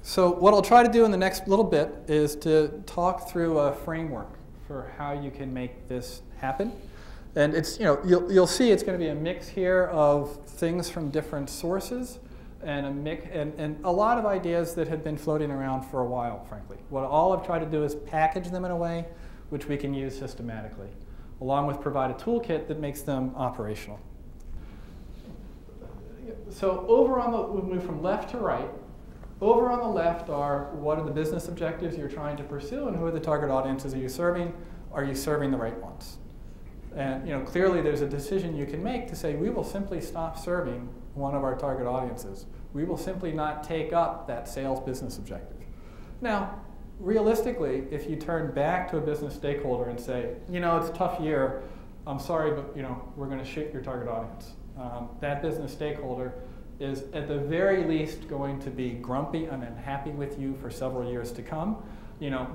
So what I'll try to do in the next little bit is to talk through a framework for how you can make this happen. And it's, you'll see it's going to be a mix here of things from different sources and a lot of ideas that have been floating around for a while, frankly. What all I've tried to do is package them in a way which we can use systematically, along with provide a toolkit that makes them operational. So we'll move from left to right. Over on the left are what are the business objectives you're trying to pursue and who are the target audiences are you serving? Are you serving the right ones? And clearly there's a decision you can make to say we will simply stop serving one of our target audiences. We will simply not take up that sales business objective. Now, realistically, if you turn back to a business stakeholder and say, it's a tough year, I'm sorry, but we're going to shoot your target audience. That business stakeholder is at the very least going to be grumpy and unhappy with you for several years to come.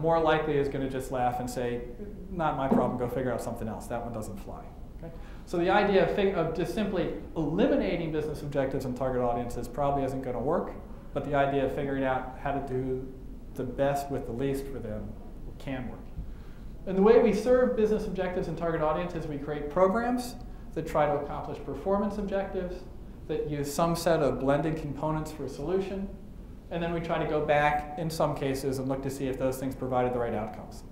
More likely is going to just laugh and say, not my problem, go figure out something else. That one doesn't fly. Okay? So the idea of just simply eliminating business objectives and target audiences probably isn't going to work, but the idea of figuring out how to do the best with the least for them can work. And the way we serve business objectives and target audiences, we create programs that try to accomplish performance objectives, that use some set of blended components for a solution, and then we try to go back in some cases and look to see if those things provided the right outcomes.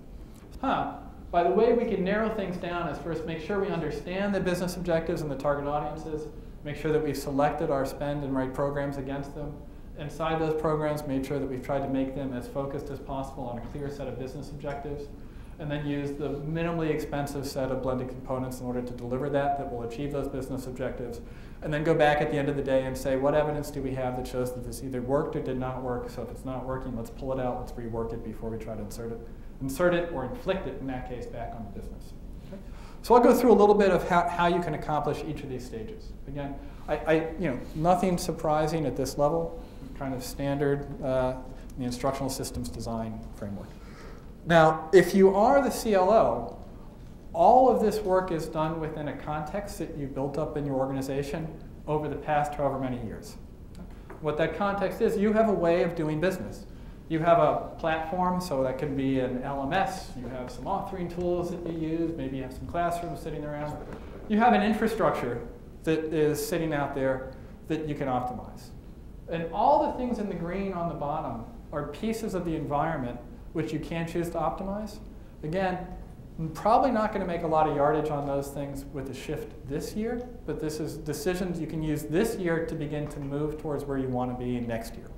By the way we can narrow things down is first make sure we understand the business objectives and the target audiences, make sure that we've selected our spend and right programs against them. Inside those programs, made sure that we've tried to make them as focused as possible on a clear set of business objectives, and then use the minimally expensive set of blended components in order to deliver that will achieve those business objectives, and then go back at the end of the day and say, what evidence do we have that shows that this either worked or did not work? So if it's not working, let's pull it out, let's rework it before we try to insert it or inflict it, in that case, back on the business. Okay? So I'll go through a little bit of how you can accomplish each of these stages. Again, nothing surprising at this level, kind of standard the instructional systems design framework. Now, if you are the CLO, all of this work is done within a context that you built up in your organization over the past however many years. What that context is, you have a way of doing business. You have a platform, so that could be an LMS. You have some authoring tools that you use. Maybe you have some classrooms sitting around. You have an infrastructure that is sitting out there that you can optimize. And all the things in the green on the bottom are pieces of the environment which you can choose to optimize. Again, I'm probably not going to make a lot of yardage on those things with a shift this year, but this is decisions you can use this year to begin to move towards where you want to be next year.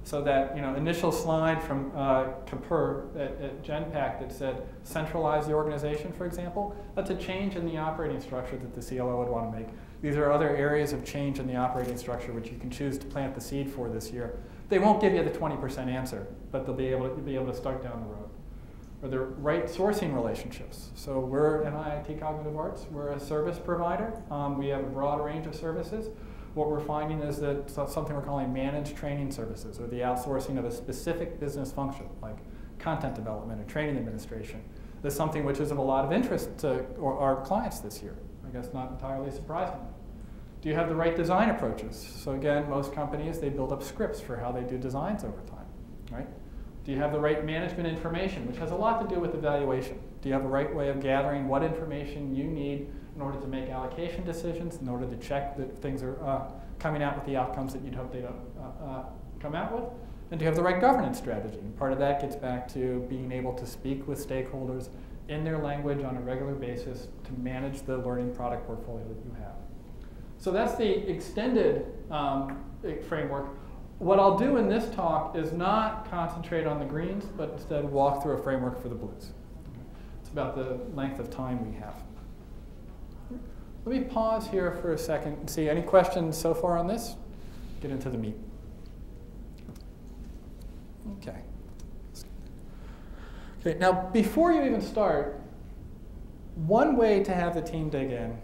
So that initial slide from Kapur at Genpact that said centralize the organization, for example, that's a change in the operating structure that the CLO would want to make. These are other areas of change in the operating structure which you can choose to plant the seed for this year. They won't give you the 20% answer, but you'll be able to start down the road. Or the right sourcing relationships. So we're NIIT Cognitive Arts. We're a service provider. We have a broad range of services. What we're finding is that something we're calling managed training services, or the outsourcing of a specific business function, like content development or training administration, is something which is of a lot of interest to our clients this year. I guess not entirely surprisingly. Do you have the right design approaches? So again, most companies, they build up scripts for how they do designs over time, right? Do you have the right management information, which has a lot to do with evaluation? Do you have the right way of gathering what information you need in order to make allocation decisions, in order to check that things are coming out with the outcomes that you'd hope they'd come out with? And do you have the right governance strategy? And part of that gets back to being able to speak with stakeholders in their language on a regular basis to manage the learning product portfolio that you have. So that's the extended framework. What I'll do in this talk is not concentrate on the greens, but instead walk through a framework for the blues. It's about the length of time we have. Let me pause here for a second and see any questions so far on this. Get into the meat. Okay. Okay, now before you even start, one way to have the team dig in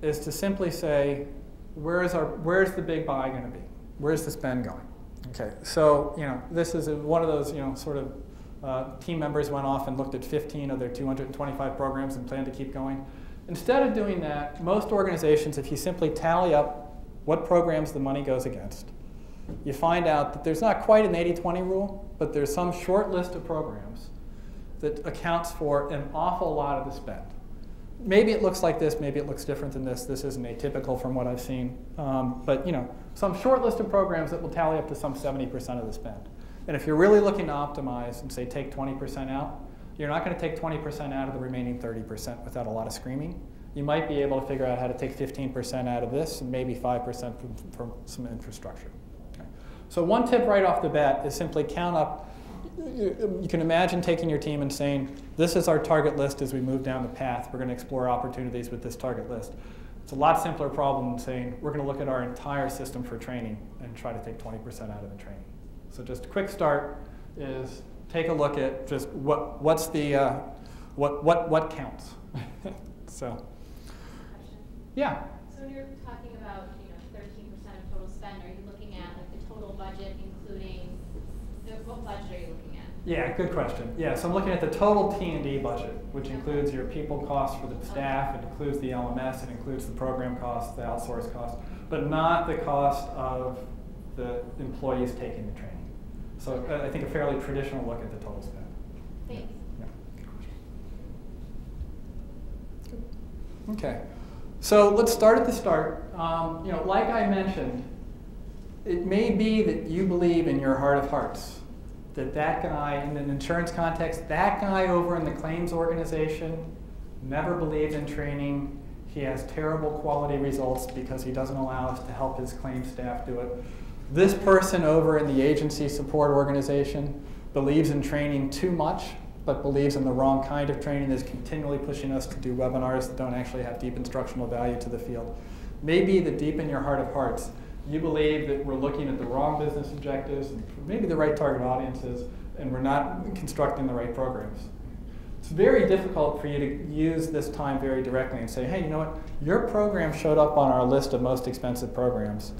is to simply say, where's the big buy going to be? Where's the spend going? Okay, so this is one of those sort of team members went off and looked at 15 of their 225 programs and planned to keep going. Instead of doing that, most organizations, if you simply tally up what programs the money goes against, you find out that there's not quite an 80-20 rule, but there's some short list of programs that accounts for an awful lot of the spend. Maybe it looks like this, maybe it looks different than this. This isn't atypical from what I've seen. But some short list of programs that will tally up to some 70% of the spend. And if you're really looking to optimize and say take 20% out, you're not going to take 20% out of the remaining 30% without a lot of screaming. You might be able to figure out how to take 15% out of this and maybe 5% from some infrastructure. Okay. So one tip right off the bat is simply count up. You can imagine taking your team and saying, this is our target list as we move down the path. We're going to explore opportunities with this target list. It's a lot simpler problem than saying, we're going to look at our entire system for training and try to take 20% out of the training. So just a quick start is take a look at just what's the, what counts. So, yeah. So when you're talking about 13% of total spend, are you looking at like the total budget, including what budget are you looking at? Yeah, good question. Yeah, so I'm looking at the total T&D budget, which includes your people costs for the staff, it includes the LMS, it includes the program costs, the outsource costs, but not the cost of the employees taking the training. So I think a fairly traditional look at the total spend. Thanks. Yeah. Good. Okay. So let's start at the start. Like I mentioned, it may be that you believe in your heart of hearts that guy, in an insurance context, that guy over in the claims organization never believed in training. He has terrible quality results because he doesn't allow us to help his claims staff do it. This person over in the agency support organization believes in training too much, but believes in the wrong kind of training, is continually pushing us to do webinars that don't actually have deep instructional value to the field. Maybe that deep in your heart of hearts, you believe that we're looking at the wrong business objectives, and maybe the right target audiences, and we're not constructing the right programs. It's very difficult for you to use this time very directly and say, hey, you know what? Your program showed up on our list of most expensive programs.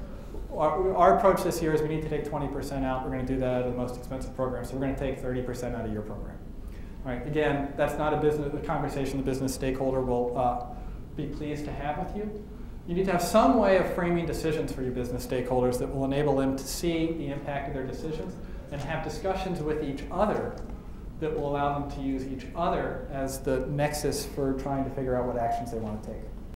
Our approach this year is we need to take 20% out. We're going to do that out of the most expensive program, so we're going to take 30% out of your program. All right, again, that's not a conversation the business stakeholder will be pleased to have with you. You need to have some way of framing decisions for your business stakeholders that will enable them to see the impact of their decisions and have discussions with each other that will allow them to use each other as the nexus for trying to figure out what actions they want to take.